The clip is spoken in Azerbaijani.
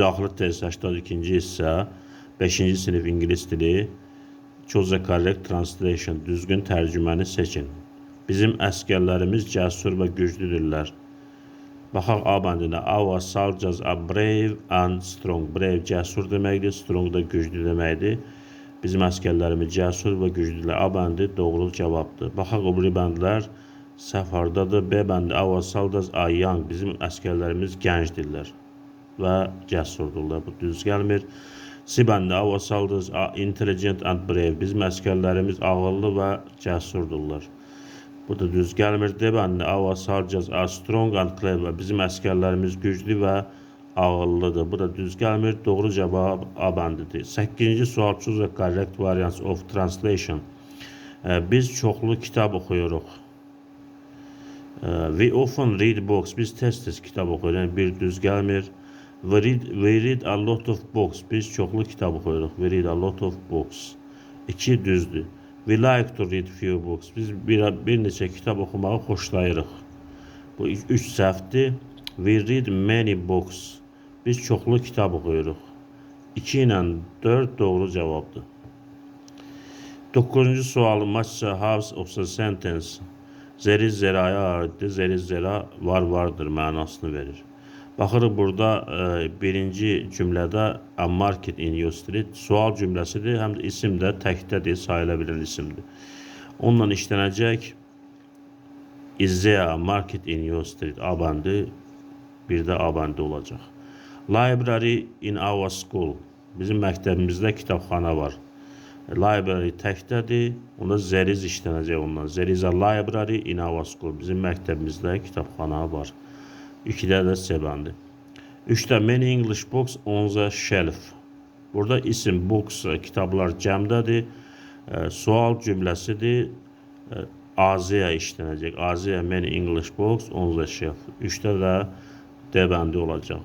Axırı test 82-ci hissə 5-ci sinif ingilis dili Choose the correct translation düzgün tərcüməni seçin. Bizim əskərlərimiz cəsur və güclüdürlər. Baxaq A bəndinə. Our soldiers are brave and strong. Brave cəsur deməkdir, strong da güclü deməkdir. Bizim əskərlərimiz cəsur və güclüdürlər. A bəndi doğru cavabdır. Baxaq o biri bəndlər səhv hardadır. B bəndi. Our soldiers are young. Bizim əskərlərimiz gəncdirlər və cəsurdurlar. Bu düz gəlmir. C bəndi. Our soldiers are intelligent and brave. Bizim əskərlərimiz ağıllı və cəsurdurlar. Bu da düz gəlmir. D bəndi. Our soldiers are strong and clever. Bizim əskərlərimiz güclü və ağıllıdır. Bu da düz gəlmir. Doğru cavab A bəndidir. 8-ci sual. Choose the correct variants of translation. Biz çoxlu kitab oxuyuruq. We often read books. Biz tez-tez kitab oxuyuruq. Yəni bir düz gəlmir. We read a lot of books. Biz çoxlu kitab oxuyuruq. We read a lot of books. 2 düzdür. We like to read few books. Biz bir neçə kitab oxumağı xoşlayırıq. Bu 3 səhvdir. We read many books. Biz çoxlu kitab oxuyuruq. 2 ilə 4 doğru cavabdır. 9-cu sual. Match the house of the sentence. Zeri zeraya aiddir. Zeri zera vardır mənasını verir. Baxırıq burada birinci cümlədə a market in your street sual cümləsidir, həm də isim də təkdədir, sayıla bilən isimdir. Onunla işlənəcək is there a market in your street A bəndi, bir də A bəndi olacaq. Library in our school bizim məktəbimizdə kitabxana var. Library təkdədir, onda zəriz işlənəcək ondan. There is a library in our school bizim məktəbimizdə kitabxana var. 2-də də C bəndi. 3-də many English books on the shelf. Burada isim books kitablar cəmdədir. Sual cümləsidir. AZ-yə işlənəcək. AZ-yə many English books on the shelf. 3-də də D bəndi olacaq.